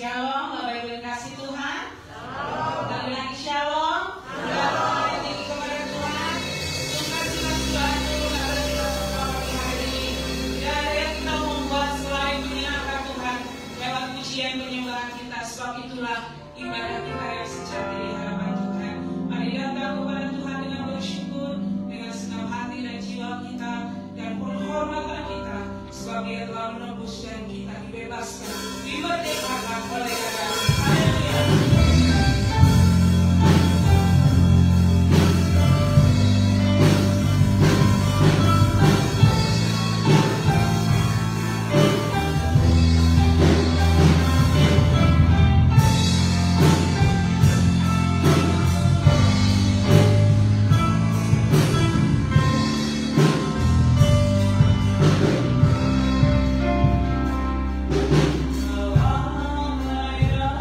Shalom, Bapak Ibu yang kasih Tuhan. Kembali lagi shalom. Shalom. Tinggi kepada Tuhan. Tuhan sudah membantu pada kita semua pagi hari ini. Tidak ada yang kita membuat selain menyenangkan Tuhan lewat pujian penyembahan kita. Sebab itulah ibadah kita yang sejati di hadapan Tuhan. Mari datang kepada Tuhan dengan bersyukur, dengan senang hati dan jiwa kita dan penghormatan kita. Sebab Dia telah menebus dan kita dibebaskan, dimerdekakan oleh Allah. Haleluya. Allah,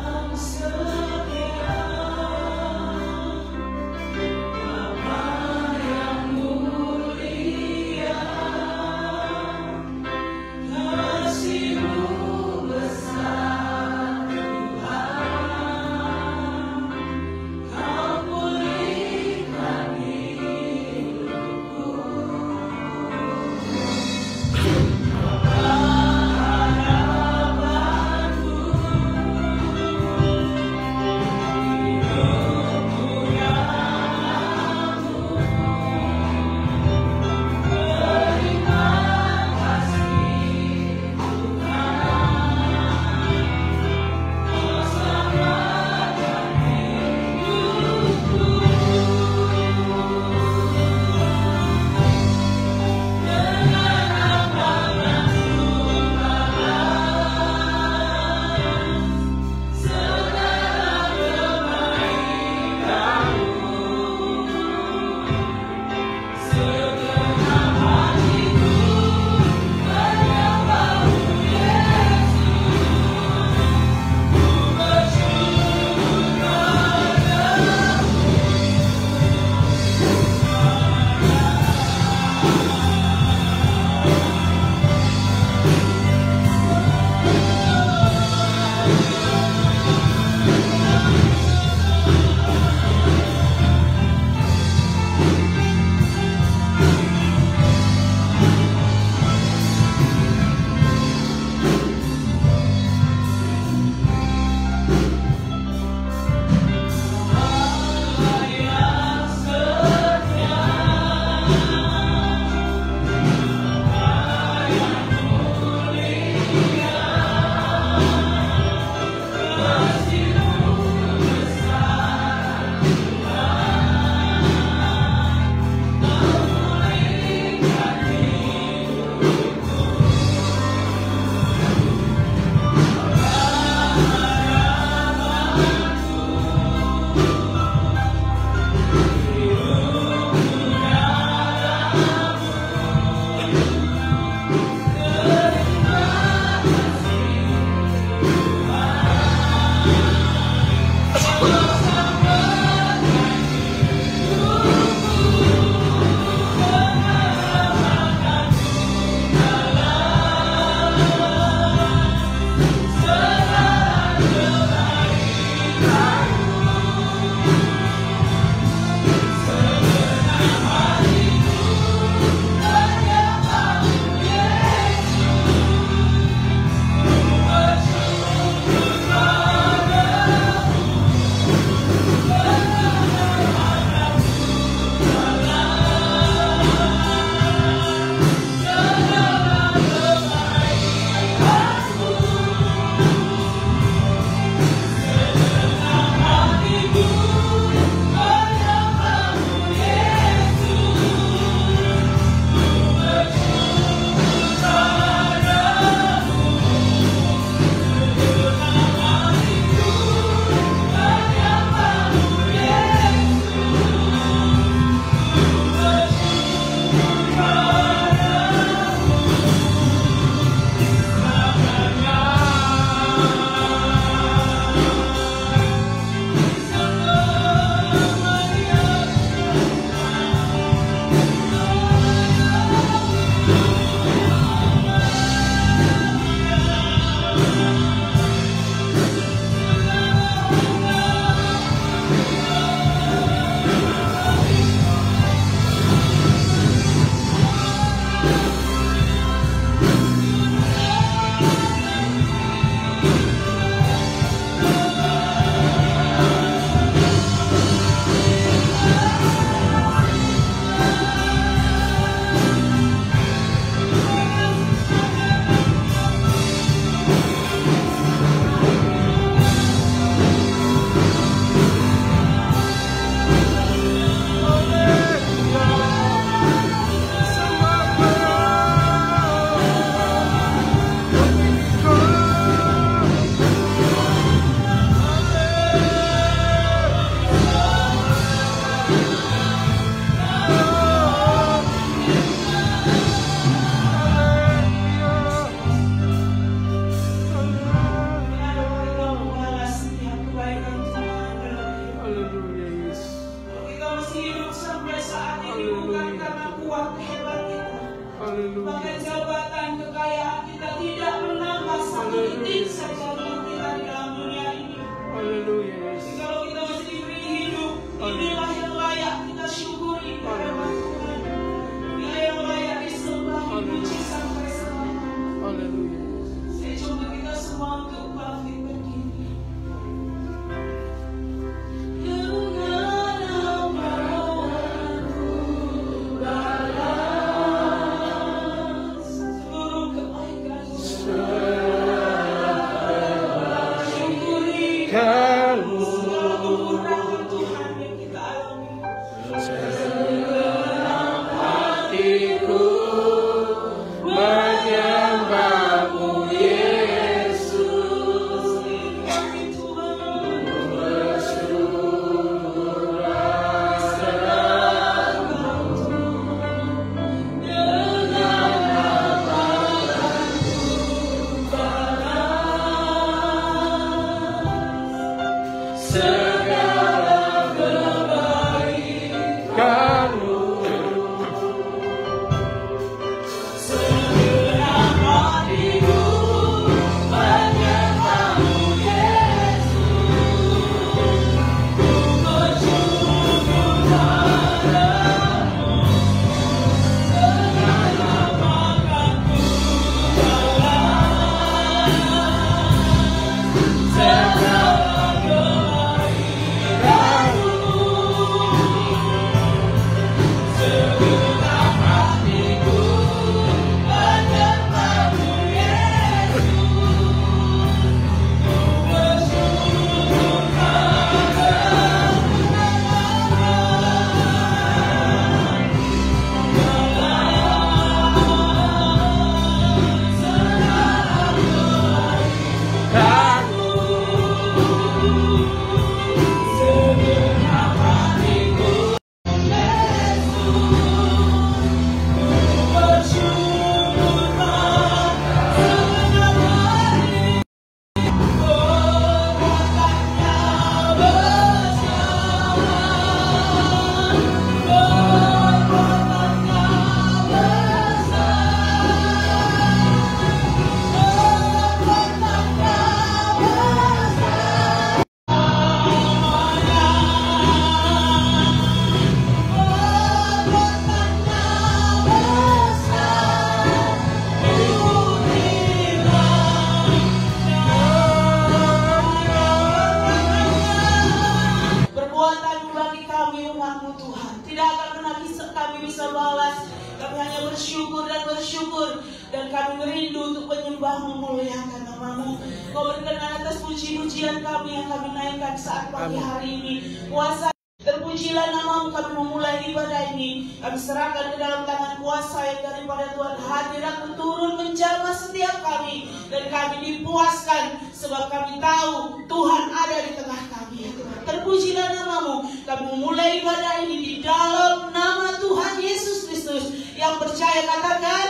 memuliakan nama-Mu. Kau berkenan atas puji-pujian kami yang kami naikkan saat pagi hari ini. Kuasa terpujilah nama-Mu, kami memulai ibadah ini. Kami serahkan ke dalam tangan kuasa yang daripada Tuhan. Hadirat-Mu turun menjamah setiap kami. Dan kami dipuaskan sebab kami tahu Tuhan ada di tengah kami. Ya Tuhan, terpujilah nama-Mu. Kami memulai ibadah ini di dalam nama Tuhan Yesus Kristus. Yang percaya katakan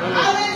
amin.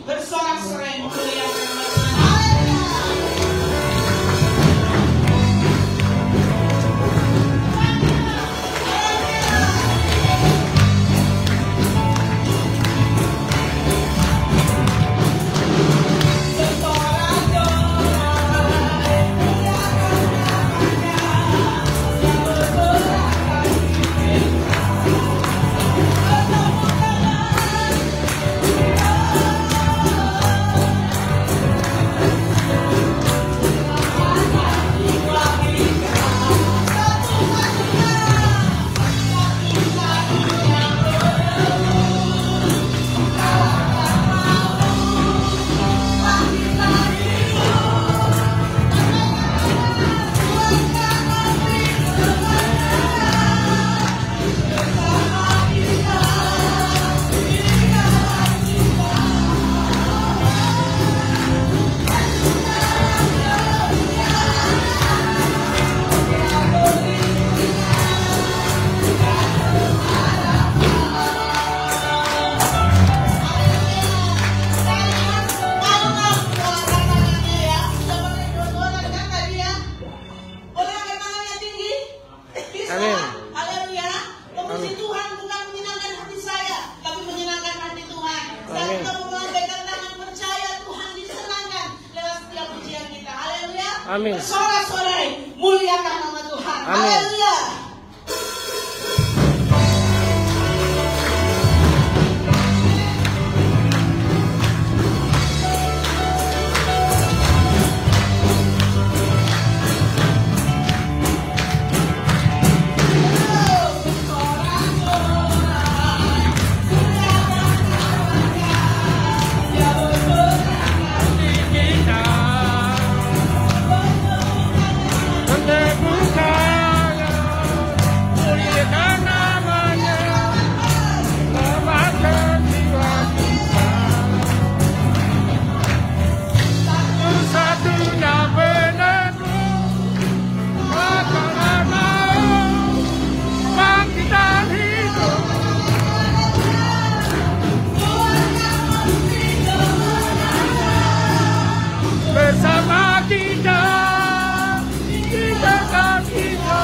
Bersorak-sorai memuliakan nama Tuhan. Amin. Bersorak-sorai, muliakan nama Tuhan. Amin. Haleluya. Bersama kita, kita akan kita.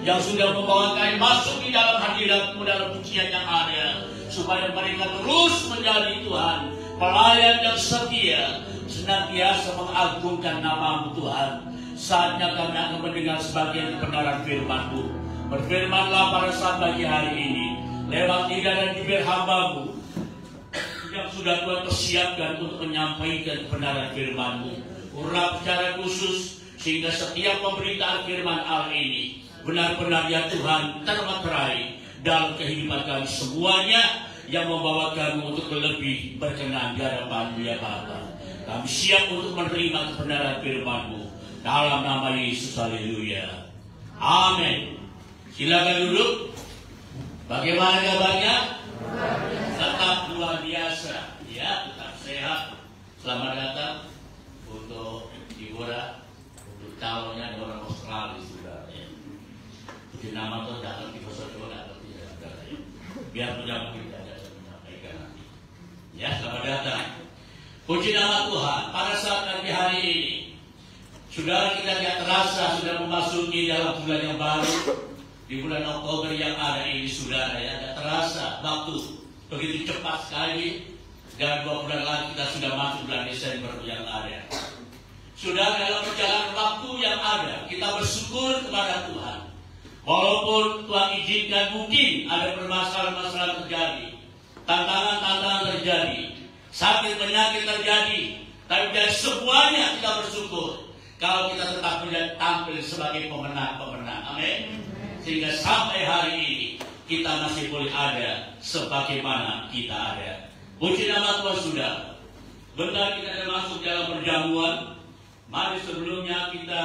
Yang sudah membawa kalian masuk di dalam hadirat-Mu dalam pujian yang ada, supaya mereka terus menjadi Tuhan pelayan yang setia, senantiasa mengagungkan nama-Mu Tuhan. Saatnya kami akan mendengar sebagian kebenaran firman-Mu. Berfirmanlah pada saat pagi hari ini lewat lidah dan bibir hamba-Mu yang sudah Tuhan persiapkan untuk menyampaikan kebenaran firman-Mu. Urap secara khusus sehingga setiap pemberitaan firman Allah ini benar-benar ya Tuhan termaterai dalam kehidupan kami semuanya, yang membawa kami untuk lebih berkenan di hadapan-Mu ya Bapa. Kami siap untuk menerima kebenaran firman-Mu dalam nama Yesus. Haleluya. Amin. Silakan duduk. Bagaimana kabarnya? Tetap luar biasa, ya, tetap sehat. Selamat datang untuk Dibora, untuk calonnya di orang Australia sudah. Ya. Di nama itu datang di Kosovo atau tidak ada. Ya. Biar mudah mungkin ada yang menyampaikan nanti. Ya, selamat datang. Puji nama Tuhan. Pada saat pagi hari ini, saudara, kita tidak terasa sudah memasuki dalam bulan yang baru. Di bulan Oktober yang ada ini, saudara, ya, tidak terasa waktu begitu cepat sekali. Dan 2 bulan lagi kita sudah masuk bulan Desember yang ada. Sudah dalam perjalanan waktu yang ada, kita bersyukur kepada Tuhan. Walaupun Tuhan izinkan mungkin ada permasalahan-masalah terjadi, tantangan-tantangan terjadi, sakit penyakit terjadi, tapi dari semuanya kita bersyukur kalau kita tetap tampil sebagai pemenang-pemenang. Amin. Sehingga sampai hari ini kita masih boleh ada sebagaimana kita ada. Puji nama Tuhan. Sudah bentar kita akan masuk dalam perjamuan. Mari sebelumnya kita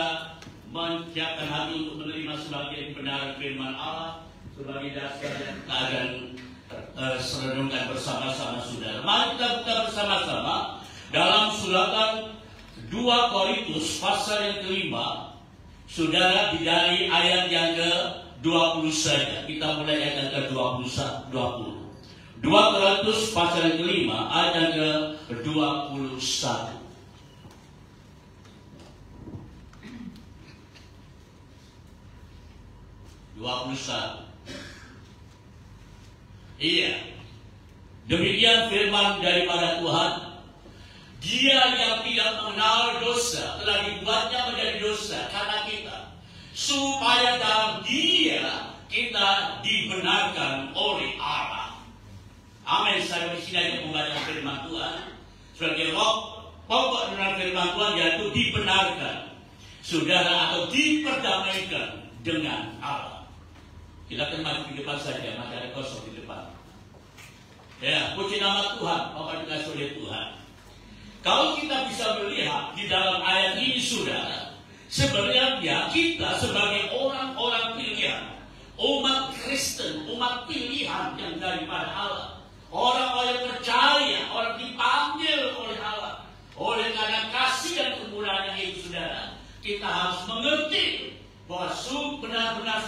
menyiapkan hati untuk menerima sebagian kebenaran firman Allah sebagai dasar dan kita akan serenungkan bersama-sama, saudara. Mari kita buka bersama-sama dalam suratan 2 Korintus pasal yang kelima, saudara, dari ayat yang ke-20 saja. Kita mulai ayat yang ke-20. 2 Korintus pasal yang kelima ayat yang ke-21. Iya, demikian firman daripada Tuhan. Dia yang tidak mengenal dosa telah dibuatnya menjadi dosa karena kita, supaya dalam Dia kita dibenarkan oleh Allah. Amin. Saya di sini aja membaca firman Tuhan sebagai pokok dengan firman Tuhan, yaitu dibenarkan, saudara, atau diperdamaikan dengan Allah. Silakan maju di depan saja, masih ada kosong di depan. Ya, puji nama Tuhan, apa dikasih oleh Tuhan. Kalau kita bisa melihat di dalam ayat ini, saudara, sebenarnya kita sebagai orang-orang pilihan, umat Kristen, umat pilihan yang daripada Allah, Orang-orang yang percaya, orang dipanggil oleh Allah. Oleh karena kasih dan kemurahan itu, saudara, kita harus mengerti bahwa benar-benar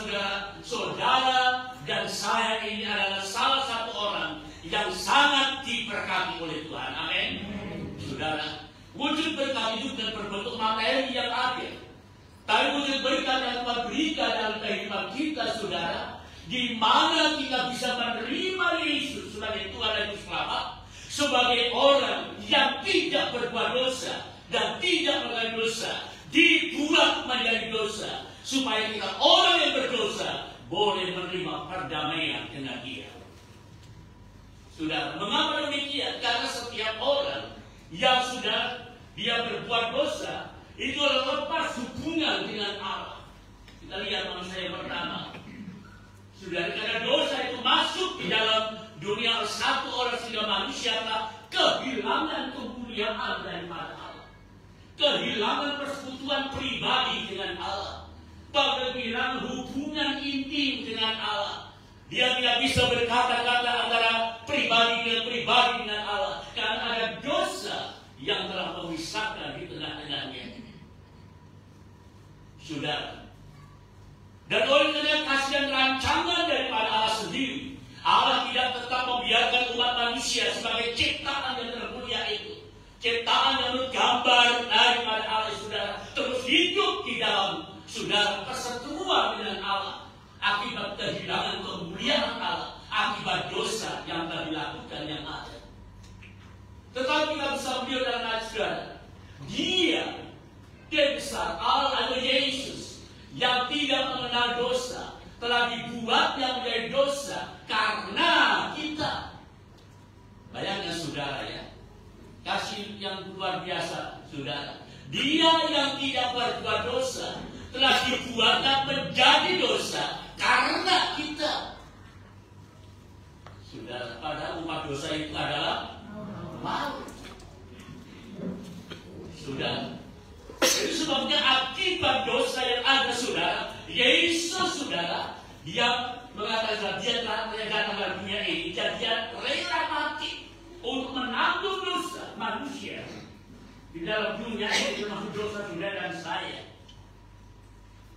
saudara dan saya ini adalah salah satu orang yang sangat diberkati oleh Tuhan. Amin. Saudara, wujud berkat itu bukan berbentuk materi yang ada, tapi wujud berkat yang Tuhan berikan dalam kehidupan kita, saudara, di mana kita bisa menerima Yesus sebagai Tuhan dan Juru Selamat, sebagai orang yang tidak berbuat dosa dan tidak melakukan dosa, dibuat menjadi dosa, supaya kita orang yang berdosa boleh menerima perdamaian dengan Dia. Saudara, mengapa demikian? Karena setiap orang yang sudah dia berbuat dosa itu adalah lepas hubungan dengan Allah. Kita lihat manusia yang pertama. Saudara, karena dosa itu masuk di dalam dunia, satu orang sudah manusia telah kehilangan kemuliaan daripada Allah, kehilangan persekutuan pribadi dengan Allah, kehilangan hubungan intim dengan Allah. Dia tidak bisa berkata-kata antara pribadi dengan Allah, karena ada dosa yang telah memisahkan di tengah-tengahnya. Saudara, dan oleh karena kasih dan rancangan daripada Allah sendiri, Allah tidak tetap membiarkan umat manusia sebagai ciptaan yang termulia itu, ciptaan yang bergambar daripada Allah, saudara, terus hidup di dalam, saudara, perseteruan dengan Allah akibat kehilangan kemuliaan Allah, akibat dosa yang telah dilakukan yang ada. Tetapi kita bisa melihat dalam ayat, saudara, Dia besar Allah atau Yesus yang tidak mengenal dosa telah dibuatnya menjadi dosa karena kita. Bayangkan, saudara, ya, kasih yang luar biasa, saudara. Dia yang tidak berbuat dosa telah dibuatnya menjadi dosa karena kita. Saudara, pada umat dosa itu adalah maut. Saudara, itu sebabnya akibat dosa yang ada, saudara, Yesus, saudara, dia mengatakan dia telah datang ke dunia ini, dan dia rela mati untuk menanggung dosa manusia di dalam dunia ini, termasuk dosa saudara dan saya.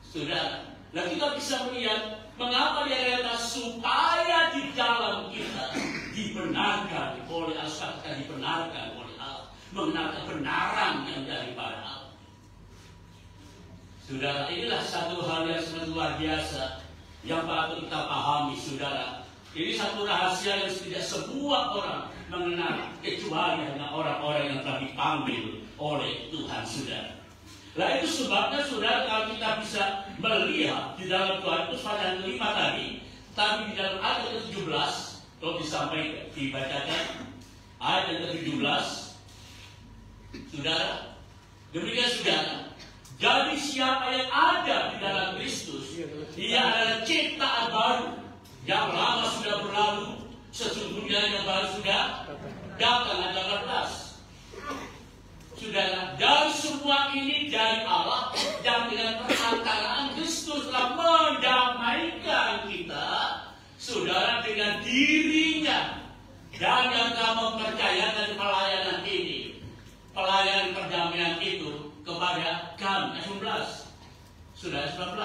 Saudara, nah kita bisa melihat mengapa dia rela, supaya di dalam kita dibenarkan oleh Allah, dibenarkan oleh Allah, mengenal kebenaran yang daripada Allah. Saudara, inilah satu hal yang sangat luar biasa yang patut kita pahami, saudara. Ini satu rahasia yang tidak semua orang mengenal, kecuali hanya orang-orang yang telah dipanggil oleh Tuhan, saudara. Nah, itu sebabnya, saudara, kalau kita bisa melihat di dalam Tuhan itu pada yang 5 tadi, tapi di dalam ayat ke-17, kalau disampaikan, dibacakan ayat ke-17, saudara, demikian, saudara. Jadi siapa yang ada di dalam Kristus, dia adalah ciptaan baru. Yang lama sudah berlalu, sesungguhnya yang baru sudah datang. Ayat 18. Saudara, dan semua ini dari Allah yang dengan perantaraan Kristus telah mendamaikan kita, saudara, dengan dirinya, dan yang telah mempercayakan pelayanan ini, pelayanan perdamaian itu kepada kami. 19. Sudah 19.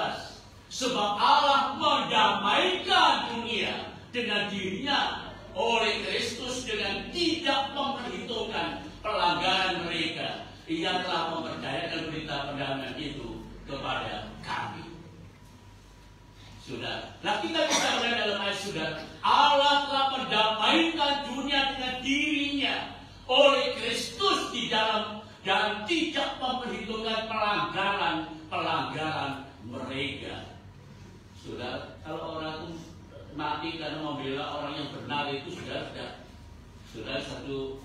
Sebab Allah mendamaikan dunia dengan dirinya oleh Kristus dengan tidak memperhitungkan pelanggaran mereka. Ia telah mempercayakan berita perdamaian itu kepada kami. Sudah. Nah, kita bisa melihat dalam ayat, sudah, Allah telah mendamaikan dunia dengan dirinya oleh Kristus di dalam, dan tidak memperhitungkan pelanggaran mereka. Sudah, kalau orang itu mati karena membela orang yang benar, itu sudah satu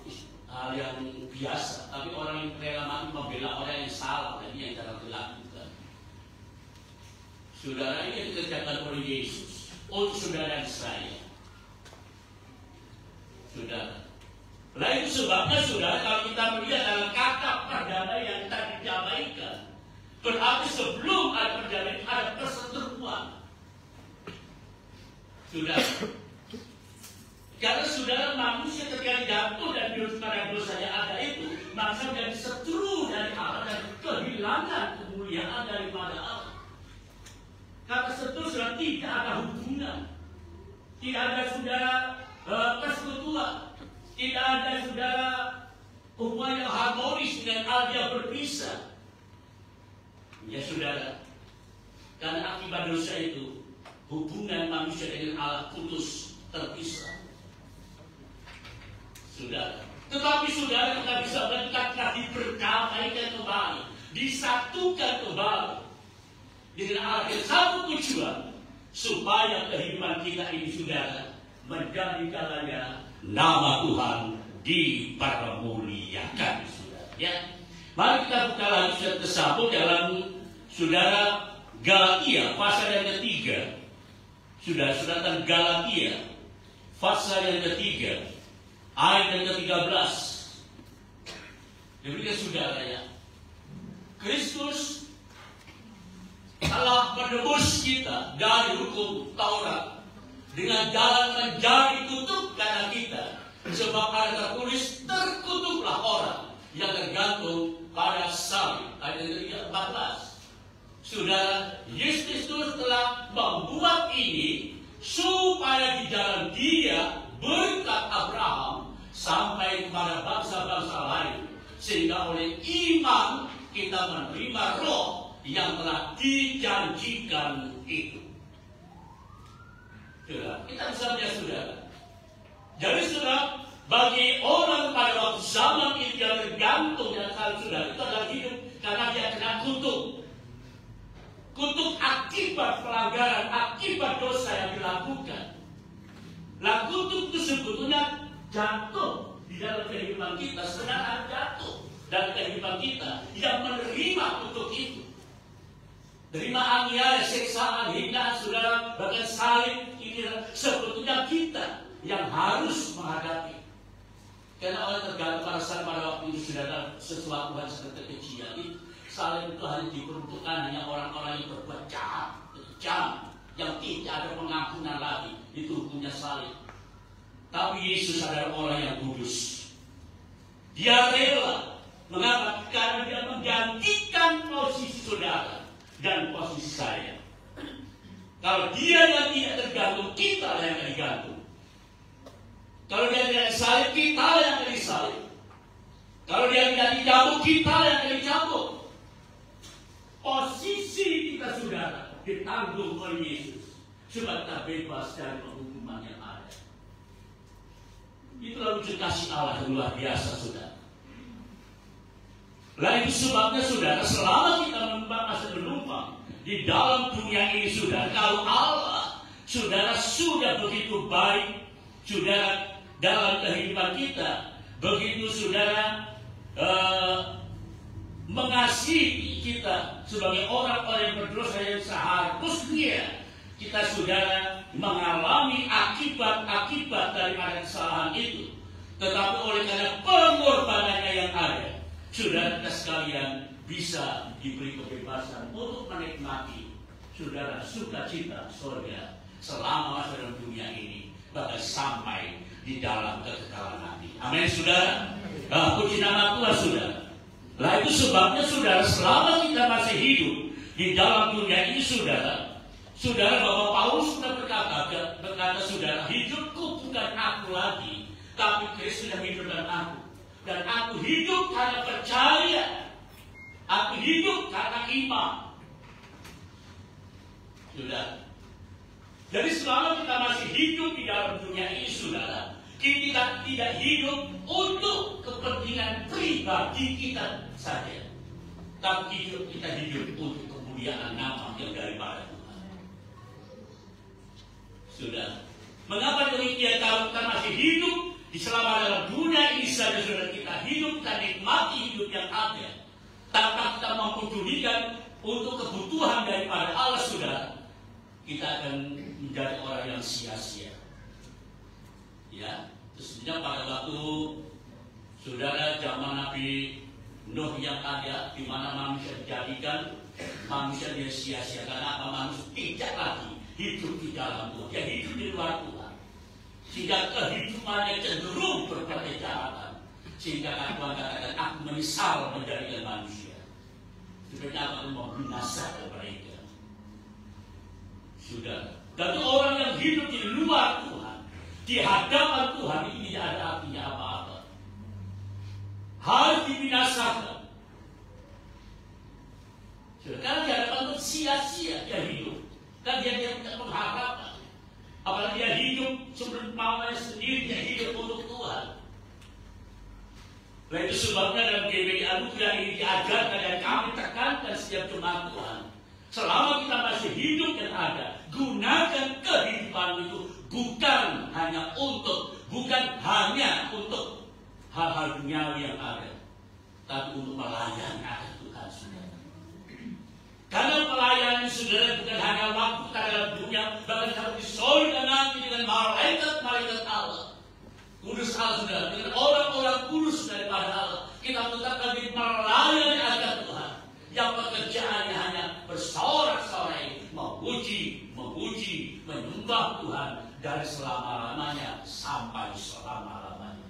hal yang biasa. Tapi orang yang rela mati membela orang yang salah, ini yang jarang dilakukan. Saudara, ini yang dikerjakan oleh Yesus untuk saudara dan saya. Saudara, nah itu sebabnya, saudara, kalau kita melihat dalam kata perdamaian yang tadi didamaikan, berarti sebelum ada perdamaian ada perseteruan. Saudara, Karena saudara, manusia ketika jatuh dan pada dosa yang ada itu, maka menjadi setru dari Allah dan kehilangan kemuliaan daripada Allah. Kata setru sudah tidak ada hubungan, tidak ada saudara persekutuan, tidak ada saudara hubungan yang harmonis dengan Allah, dia berpisah. Ya saudara, karena akibat dosa itu hubungan manusia dengan Allah putus, terpisah. Saudara, tetapi saudara, kita bisa berkata diperkatakan kembali, disatukan kembali dengan Allah yang satu tujuan, supaya kehidupan kita ini saudara menjadi kalanya nama Tuhan dipermuliakan, saudara. Ya, mari kita buka lagi surat tersebut dalam saudara Galatia pasal yang ketiga. Suratan Galatia pasal yang ketiga ayat yang ke-13. Demikian saudara ya, Kristus telah menebus kita dari hukum Taurat dengan jalan menjadi kutuk karena kita, sebab ada tertulis, terkutuklah orang yang tergantung pada salib. Ayat yang ke-14. Saudara, Yesus Kristus telah membuat ini supaya di dalam Dia berkat Abraham sampai kepada bangsa-bangsa lain, sehingga oleh iman kita menerima roh yang telah dijanjikan itu. Saudara, kita bisa melihat saudara. Jadi saudara, bagi orang pada waktu zaman itu yang tergantung dengan salib saudara, itu adalah hidup karena dia kena kutuk. Kutuk akibat pelanggaran, akibat dosa yang dilakukan. Nah, kutuk itu sebetulnya jatuh di dalam kehidupan kita, sebenarnya jatuh dalam kehidupan kita yang menerima kutuk itu. Terima aniaya, siksaan, hinaan, saudara, bahkan salib ini sebetulnya kita yang harus menghadapi. Karena orang tergantung pada waktu itu saudara, sesuatu yang sangat kecil itu. Salib itu hanya diperuntukkan hanya orang-orang yang berbuat jahat, kejam, yang tidak ada pengampunan lagi. Itu hukumnya salib. Tapi Yesus adalah orang yang kudus. Dia rela. Mengapa? Karena dia menggantikan posisi saudara dan posisi saya. Kalau dia yang tidak tergantung, kita yang akan digantung. Kalau dia tidak disalib, kita yang akan disalib. Kalau dia tidak dicambuk, kita yang akan dicambuk. Posisi kita saudara ditanggung oleh Yesus supaya kita bebas dari penghukuman yang ada. Itulah wujud kasih Allah yang luar biasa saudara. Lalu sebabnya saudara, selama kita menumpang di dalam dunia ini saudara, kalau Allah saudara sudah begitu baik saudara dalam kehidupan kita, begitu saudara mengasihi kita sebagai orang-orang yang berdosa yang seharusnya kita saudara mengalami akibat-akibat daripada kesalahan itu, tetapi oleh karena pengorbanannya yang ada, saudara kita sekalian bisa diberi kebebasan untuk menikmati saudara sukacita surga selama masa dalam dunia ini, bahkan sampai di dalam kekekalan nanti. Amin saudara. Puji nama Tuhan saudara. Nah itu sebabnya saudara, selama kita masih hidup di dalam dunia ini saudara, bahwa Paulus sudah berkata saudara, hidupku bukan aku lagi, tapi Kristus yang hidup dalam aku. Dan aku hidup karena percaya, aku hidup karena iman. Saudara, jadi selama kita masih hidup di dalam dunia ini saudara, kita tidak hidup untuk kepentingan pribadi kita saja, tapi kita hidup untuk kemuliaan nama yang daripada Tuhan. Sudah. Mengapa demikian? Kalau kita masih hidup di selama dalam dunia ini saja, saudara, kita hidup dan nikmati hidup yang ada, tanpa kita mempedulikan untuk kebutuhan daripada Allah, saudara, kita akan menjadi orang yang sia-sia. Ya, sebenarnya pada waktu saudara zaman Nabi Nuh yang ada, di mana manusia dijadikan, manusia dia sia-sia karena apa? Manusia tidak lagi hidup di dalam Tuhan, dia hidup di luar Tuhan. sehingga kehidupannya cenderung berbuat kejahatan, sehingga Tuhan katakan aku menyesal menjadikan manusia. Sebenarnya aku mau binasakan mereka. Sudah. Dan orang yang hidup di luar Tuhan, di hadapan Tuhan ini tidak ada artinya apa-apa. Harus dibinasakan. Karena di hadapan Tuhan sia-sia dia hidup. Dan dia tidak mengharapkan. Apalagi dia hidup sebelum maunya sendiri, dia hidup untuk Tuhan. Nah itu sebabnya dalam GBI Anugerah ini diajarkan dan kami tekankan setiap jemaat Tuhan. Selama kita masih hidup dan ada, gunakan kehidupan itu bukan hanya untuk hal-hal duniawi yang ada, tapi untuk melayani akan Tuhan, saudara. Karena pelayanan saudara bukan hanya waktu kita dalam dunia, bahkan harus disolidkan nanti dengan malaikat-malaikat Allah. Kudus Allah, saudara, dengan orang-orang kudus daripada Allah. Kita tetap lagi melayani akan Tuhan, yang pekerjaannya hanya bersorak-sorai, memuji, menyembah Tuhan dari selama-lamanya sampai selama-lamanya.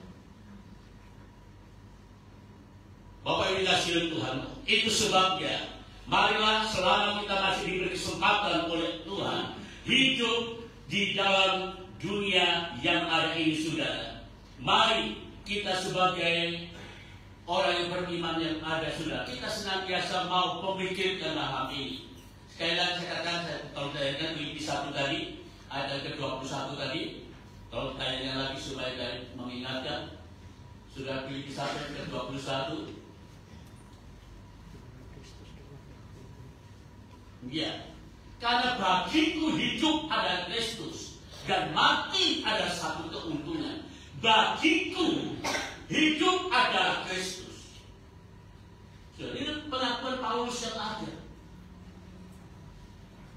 Bapak Ibu dikasihi Tuhan, itu sebabnya marilah selama kita masih diberi kesempatan oleh Tuhan hidup di dalam dunia yang ada ini, saudara. Mari kita sebagai orang yang beriman yang ada, saudara, kita senantiasa mau memikirkan hal ini. Sekali lagi saya katakan, kalau saya ingat Filipi 1 tadi, ayat ke-21 tadi, kalau tanya lagi supaya dari mengingatkan, sudah Filipi 1 ayat ke-21. Ya, karena bagiku hidup ada Kristus dan mati ada satu keuntungan. Bagiku hidup adalah Kristus. Jadi pengakuan Paulus yang ada.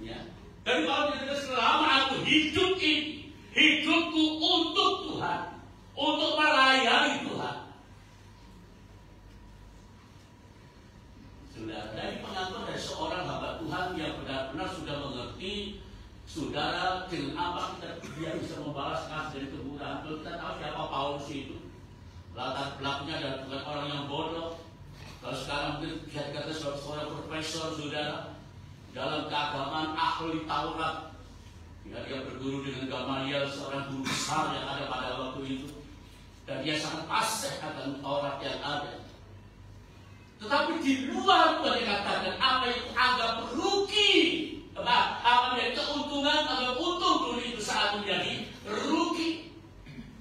Ya, dari Paulus yang selama aku hidup ini, hidupku untuk Tuhan, untuk melayani Tuhan. Sudah dari pengakuan dari seorang hamba Tuhan yang benar-benar sudah mengerti, saudara, dengan apa dia bisa membalas kasih dari kemurahan. Kalau kita tahu siapa Paulus itu, latar belakangnya adalah bukan orang yang bodoh. Kalau sekarang mungkin bisa dikatakan sebagai seorang profesor, saudara, dalam keagamaan, ahli Taurat. Ya, dia berguru dengan Gamaliel, seorang guru besar yang ada pada waktu itu, dan dia sangat fasih akan Taurat yang ada. Tetapi di luar Tuhan dikatakan apa yang anggap rugi, apa menjadi keuntungan atau untung dulu itu saat menjadi rugi,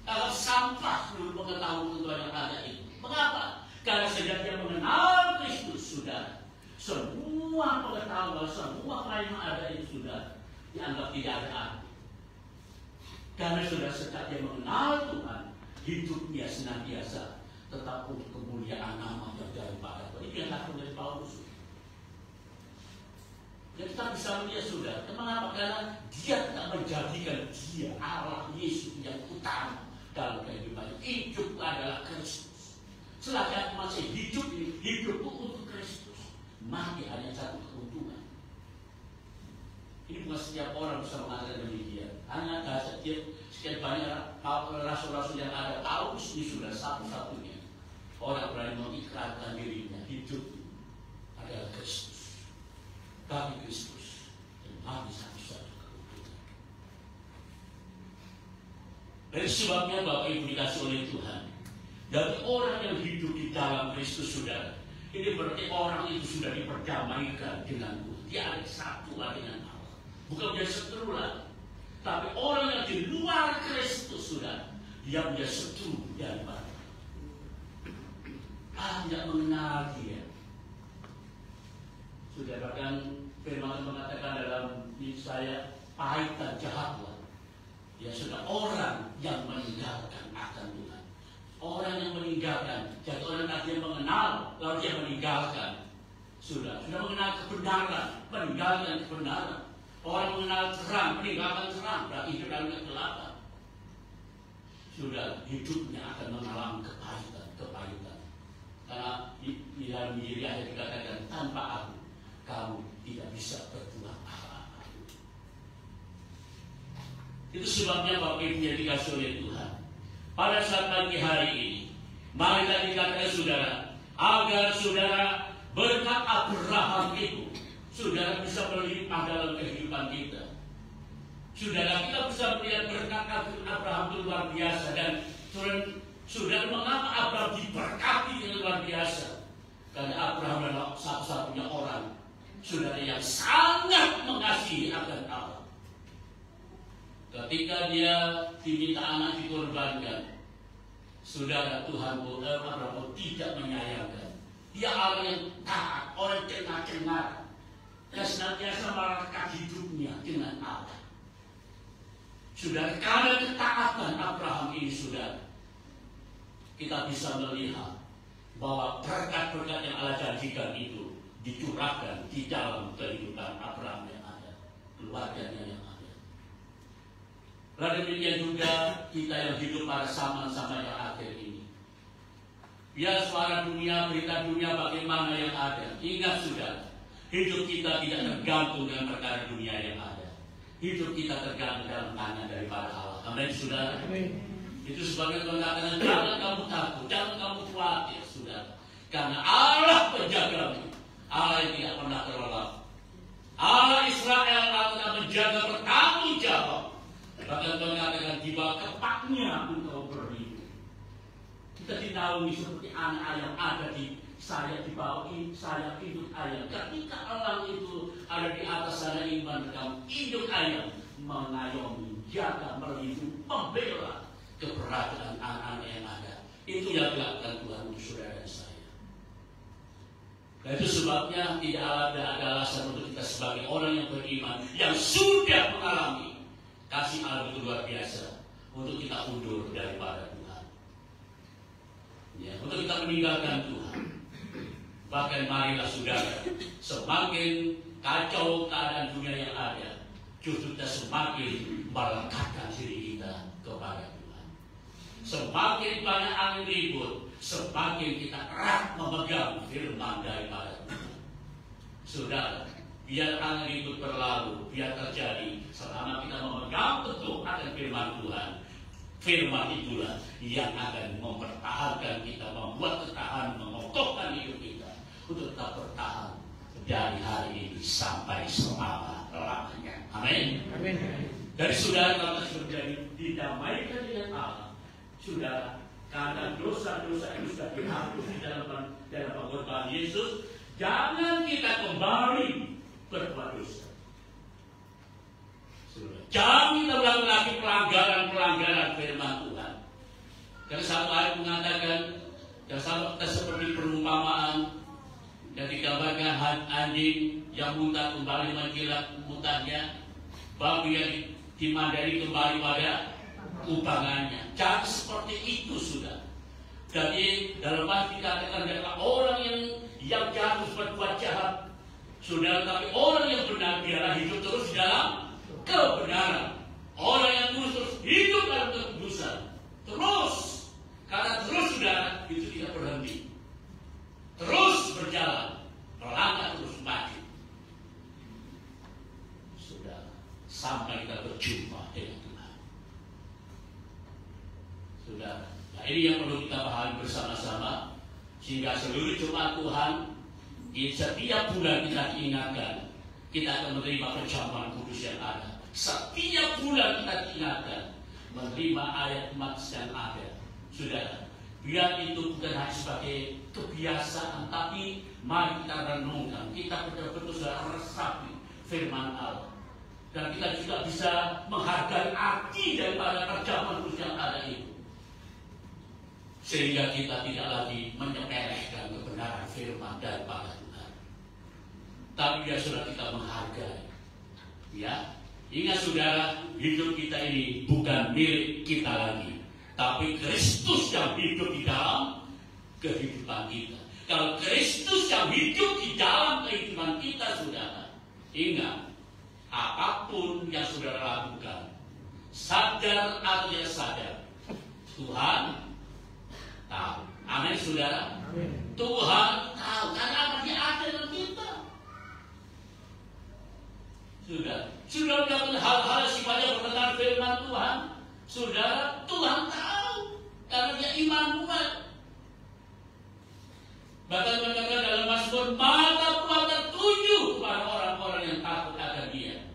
kalau sampah dulu pengetahuan Tuhan yang ada itu. Mengapa? Karena sejak dia mengenal Kristus, sudah semua pengetahuan, semua lain yang ada itu sudah dianggap tidak ada arti. Karena sudah sejak dia mengenal Tuhan, hidupnya senantiasa tetap untuk kemuliaan nama yang daripada Tuhan. Ini yang lakukan dari Paulus. Dan kita bisa melihat, sudah, mengapa? Karena dia tidak menjadikan dia Allah Yesus yang utama dalam kehidupannya. Hidup adalah Kristus. Selagi aku masih hidup ini, hidupku untuk Kristus. Mati hanya satu keuntungan. Ini bukan setiap orang bisa mengatakan demikian. Hanya sekian banyak rasul-rasul yang ada. Paulus ini sudah satu-satunya orang berani mengikrarkan dirinya, hidup adalah Kristus, bagi Kristus, dan mati satu-satu keuntungan. Dari sebabnya Bapak Ibu dikasih oleh Tuhan, dari orang yang hidup di dalam Kristus, saudara, ini berarti orang itu sudah diperdamaikan dengan Tuhan. Dia ada kesatuan dengan Allah, bukan menjadi seteru lagi. Tapi orang yang di luar Kristus, saudara, dia menjadi seteru daripada tidak mengenal dia. Sudah bahkan firman mengatakan dalam Yesaya, pahit dan jahatlah. Ya sudah, orang yang meninggalkan akan Tuhan. Orang yang meninggalkan, jadi orang yang mengenal, lalu dia meninggalkan. Sudah mengenal kebenaran, meninggalkan kebenaran. Orang mengenal terang, meninggalkan terang, berarti hidup dalam kegelapan. Sudah, hidupnya akan mengalami kepahitan. Karena di dalam diri ada dikatakan, tanpa aku, kamu tidak bisa berbuat apa-apa. Itu sebabnya Bapak Ibu yang dikasih oleh Tuhan. Pada saat pagi hari ini, marilah dikatakan saudara, agar saudara berkat Abraham itu, saudara bisa berlimpah dalam kehidupan kita. Saudara, kita bisa melihat berkat Abraham itu luar biasa. Dan saudara, mengapa Abraham diberkati yang luar biasa? Karena Abraham adalah satu-satunya orang, saudara, yang sangat mengasihi akan Allah. Ketika dia diminta anak dikorbankan, saudara, Tuhan Abraham tidak menyayangkan. Dia orang yang taat, orang yang cengar-cengar, dan senantiasa melekat hidupnya dengan Allah. Saudara, karena ketaatan Abraham ini, saudara, kita bisa melihat bahwa berkat-berkat yang Allah janjikan itu dicurahkan di dalam kehidupan Abraham yang ada, keluarganya yang ada. Lalu demikian juga kita yang hidup pada zaman-zaman yang akhir ini. Biar suara dunia, berita dunia bagaimana yang ada. Ingat saudara, hidup kita tidak tergantung dengan perkara dunia yang ada. Hidup kita tergantung dalam tangan daripada Allah. Amin, saudara. Amin. Itu sebabnya Tuhan katakan, jangan kamu takut, jangan kamu khawatir, saudara. Karena Allah penjagamu, Allah yang tidak pernah terlelap. Allah Israel akan menjaga bertanggung jawab. Bahkan Tuhan katakan, di bawah kepaknya engkau berlindung. Kita dinaungi seperti anak ayam ada di sayap di bawah sayap induk ayam. Ketika elang itu ada di atas sana iman kamu, induk ayam mengayomi, jaga, melindungi, membela keberadaan anak-anak yang ada. Itu yang dilakukan Tuhan untuk saudara dan saya. Dan itu sebabnya tidak ada alasan untuk kita sebagai orang yang beriman, yang sudah mengalami kasih Allah itu luar biasa, untuk kita undur daripada Tuhan. Ya, untuk kita meninggalkan Tuhan. Bahkan marilah saudara, semakin kacau keadaan dunia yang ada, justru kita semakin melekatkan diri kita kepada Tuhan. Semakin banyak angin ribut, semakin kita erat memegang firman daripada Tuhan. Saudara, biar angin itu berlalu, biar terjadi, selama kita memegang teguh akan firman Tuhan. Firman itulah yang akan mempertahankan kita, membuat ketahanan, mengokohkan hidup kita untuk tetap bertahan dari hari ini sampai selama-lamanya. Amin. Amin. Dari saudara, kalau kita menjadi didamaikan dengan Allah, saudara, karena dosa-dosa itu sudah dihapus di dalam pengorbanan Yesus, jangan kita kembali berbuat dosa. Jangan kita ulang lagi pelanggaran firman Tuhan. Karena satu ayat mengatakan, dan sama seperti perumpamaan yang digambarkan anjing yang muntah kembali menjilat muntahnya, babi yang dimandari kembali pada kubangannya. Jangan seperti itu, sudah. Jadi dalam arti dikatakan adalah orang yang jahat berbuat jahat, saudara, tapi orang yang benar biarlah hidup terus di dalam kebenaran. Orang yang terus hidup dalam kekudusan. Terus, karena terus saudara, itu tidak berhenti. Terus berjalan, melangkah terus maju. Saudara, sampai kita berjumpa dengan Tuhan. Saudara, nah ini yang perlu kita pahami bersama-sama, sehingga seluruh jemaat Tuhan di setiap bulan kita diingatkan, kita akan menerima perjamuan kudus yang ada. Setiap bulan kita diingatkan menerima ayat Matius yang ada. Saudara, biar itu bukan hanya sebagai kebiasaan, tapi mari kita renungkan, kita betul-betul sudah resapi firman Allah. Dan kita juga bisa menghargai arti daripada perjamuan kudus yang ada itu. Sehingga kita tidak lagi menyepelekan kebenaran firman daripada Tuhan. Tapi biar sudah kita menghargai. Ya, ingat saudara, hidup kita ini bukan milik kita lagi, tapi Kristus yang hidup di dalam kehidupan kita. Kalau Kristus yang hidup di dalam kehidupan kita, saudara, ingat, apapun yang saudara lakukan, sadar atau tidak sadar, Tuhan tahu. Amin, saudara. Amin. Tuhan tahu, karena apa? Dia ada dalam kita. Sudah melakukan hal-hal sifatnya bertentangan firman Tuhan. Saudara, Tuhan tahu karena dia iman kuat. Bahkan mengatakan dalam Mazmur, mata Tuhan tertuju kepada orang-orang yang takut akan Dia.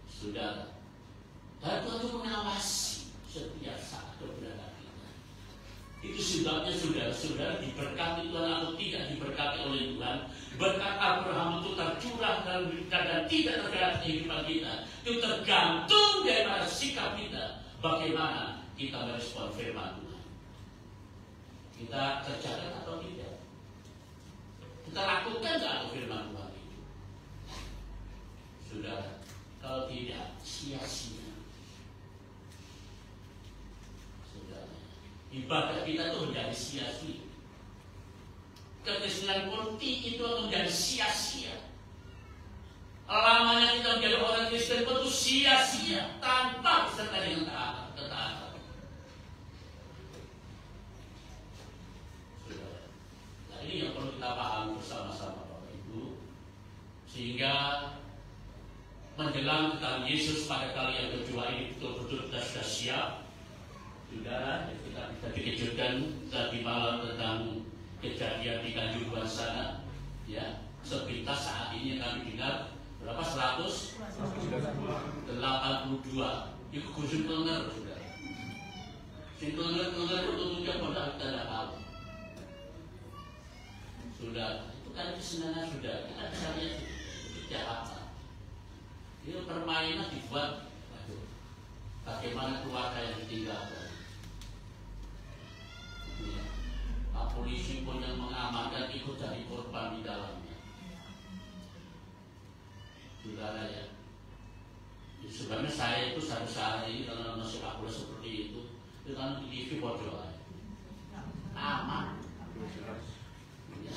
Saudara, dan Tuhan itu mengawasi setiap saat keberadaan kita. Itu sebabnya saudara-saudara diberkati Tuhan atau tidak diberkati oleh Tuhan. Berkat Abraham itu tercurah dalam kita dan tidak tergerak kehidupan kita. Itu tergantung dari sikap kita. Bagaimana kita merespon firman Tuhan. Kita kerjakan atau tidak? Kita lakukan atau firman Tuhan itu? Saudara, kalau tidak, sia-sia. Saudara, ibadah kita itu menjadi sia-sia. Kekristenan politik itu akan menjadi sia-sia. Lamanya kita menjadi orang Kristen itu sia-sia tanpa disertai dengan ketaatan. Nah, ini yang perlu kita pahami bersama-sama Bapak Ibu, sehingga menjelang kedatangan Yesus pada kali yang kedua ini betul-betul kita sudah siap. Saudara, kita bisa dikejutkan tadi malam tentang kejadian di Kanjuruhan sana, ya. Sepintas saat ini kami dengar berapa 182 itu kusun kenger, saudara. Sing kenger itu pada kita tidak tahu. Sudah, itu kan kesenangan sudah. Kita bisa lihat kejahatan. Itu permainan dibuat, bagaimana keluarga yang ditinggalkan. Ya. Pak polisi pun yang mengamankan ikut jadi korban di dalamnya. Saudara ya. Sebenarnya saya itu satu saat ini kalau masih aku seperti itu kan di TV bodoh aja. Aman. Ya.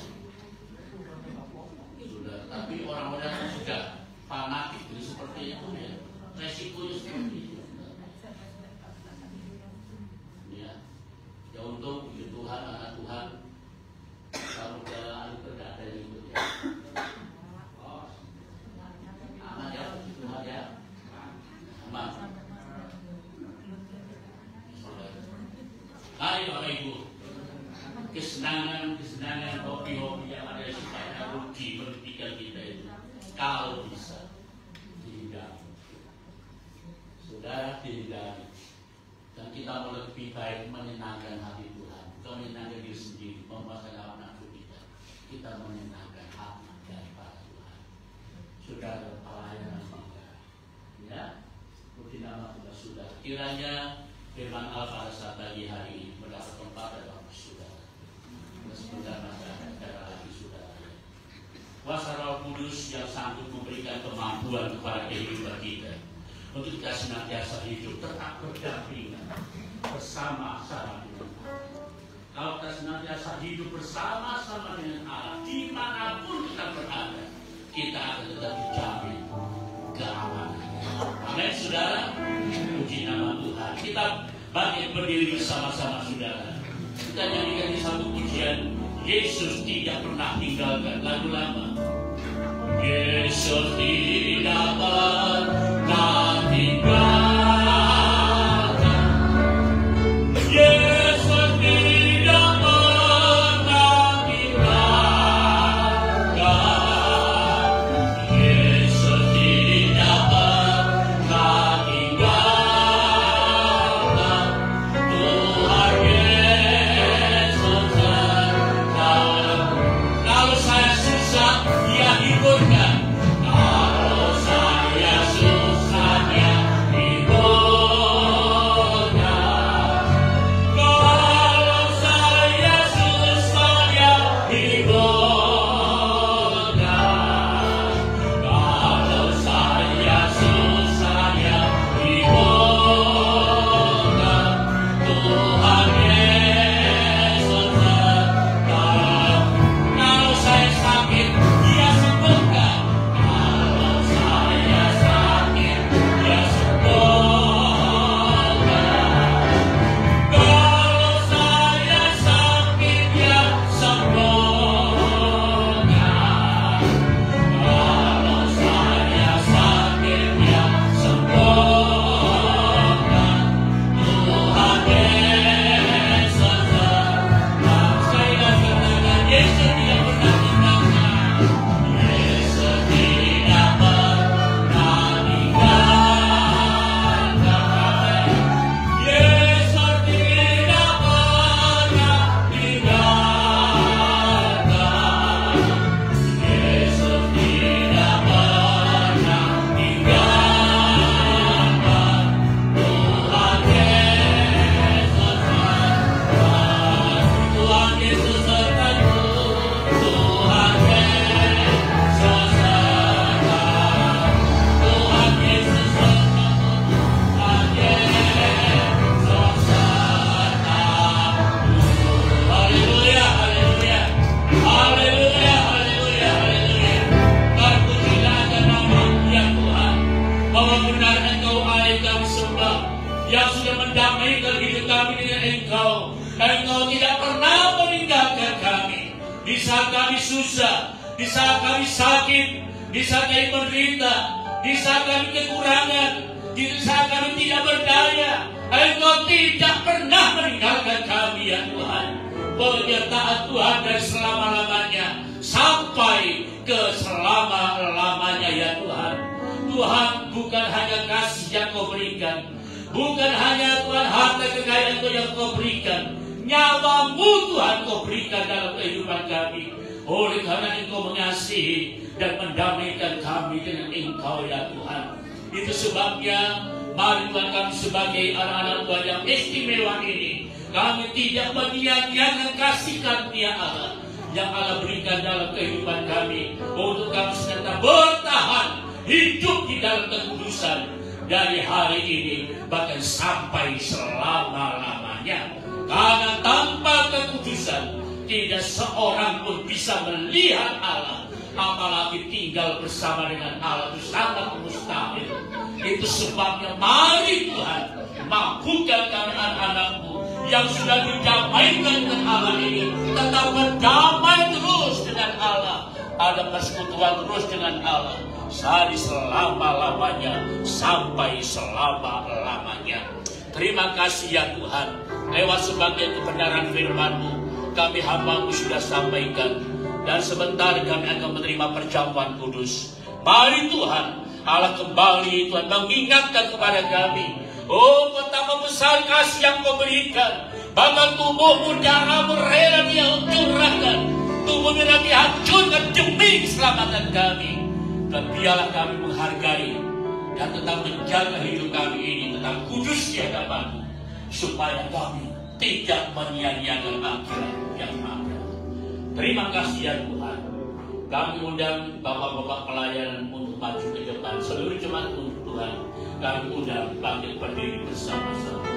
Sudah, tapi orang-orang yang sudah fanatik seperti itu ya, resikonya seperti itu. Ya untuk puji Tuhan, anak Tuhan, kalau jalan itu tidak ada yang ikut ya. Aman ya, puji Tuhan ya. Aman. Hai Bapak Ibu, kesenangan, hobi-hobi yang ada supaya rugi pendidikan kita itu, kalau bisa dihindari. Saudara, dihindari. Dan kita mau lebih baik menyenangkan hati Tuhan, bukan menyenangkan diri sendiri, memuaskan hawa nafsu kita. Kita menyenangkan hati daripada Tuhan. Sudah ada pelayanan kita, ya. Puji nama Tuhan sudah. Kiranya firman Allah pada saat pagi hari ini mendapat tempat dalam saudara. Sebentar masyarakat darah lagi saudara. Kuasa Roh Kudus yang sanggup memberikan kemampuan kepada kehidupan kita. Untuk kita senantiasa hidup tetap berdampingan bersama-sama dengan Allah. Kalau kita senantiasa hidup bersama-sama dengan Allah, dimanapun kita berada, kita akan tetap dijamin keamanan. Amin, saudara. Puji nama Tuhan. Kita bangkit berdiri bersama-sama, saudara. Kita nyanyikan di satu pujian, Yesus tidak pernah tinggalkan, lagu lama. Yesus tidak pernah tinggalkan. Yesus tidak pernah tinggalkan. Yesus tidak pernah tinggalkan. Tuhan Yesus serta. Kalau saya susah, Dia hiburkan. Kalau saya susah, Engkau Allah yang kami sembah, yang sudah mendamaikan hidup kami dengan Engkau. Engkau tidak pernah meninggalkan kami di saat kami susah, di saat kami sakit, di saat kami menderita, di saat kami kekurangan, di saat kami tidak berdaya. Engkau tidak pernah meninggalkan kami ya Tuhan. Penyertaan Tuhan dari selama-lamanya sampai ke selama-lamanya ya Tuhan. Tuhan, bukan hanya kasih yang Kau berikan, bukan hanya Tuhan harta kekayaan yang Kau berikan, nyawa-Mu Tuhan Kau berikan dalam kehidupan kami. Oleh karena Engkau mengasihi dan mendamaikan kami dengan Engkau ya Tuhan. Itu sebabnya mari Tuhan, kami sebagai anak-anak Tuhan yang istimewa ini, kami tidak menyia-nyiakan kasih karunia Allah yang Allah berikan dalam kehidupan kami, untuk kami senantiasa bertahan hidup di dalam kekudusan dari hari ini bahkan sampai selama-lamanya. Karena tanpa kekudusan tidak seorang pun bisa melihat Allah, apalagi tinggal bersama dengan Allah itu sangat mustahil. Itu sebabnya mari Tuhan, mampukan kami anak-anak-Mu yang sudah didamaikan dengan Allah ini tetap berdamai terus dengan Allah, ada persekutuan terus dengan Allah dari selama-lamanya sampai selama-lamanya. Terima kasih ya Tuhan, lewat sebagian kebenaran firman-Mu kami hamba-Mu sudah sampaikan, dan sebentar kami akan menerima perjamuan kudus. Mari Tuhan Allah kembali Tuhan mengingatkan kepada kami, oh betapa besar kasih yang Kau berikan. Bahkan tubuh-Mu, darah-Mu rela Dia curahkan, tubuh-Mu rela dihancurkan demi keselamatan kami. Dan biarlah kami menghargai dan tetap menjaga hidup kami ini tetap kudus di hadapan-Mu, supaya kami tidak menyia-nyiakan akhirat yang ada. Terima kasih ya Tuhan. Kami undang bapak-bapak pelayanan untuk maju ke depan. Seluruh jemaat untuk Tuhan, kami undang bangkit berdiri bersama-sama.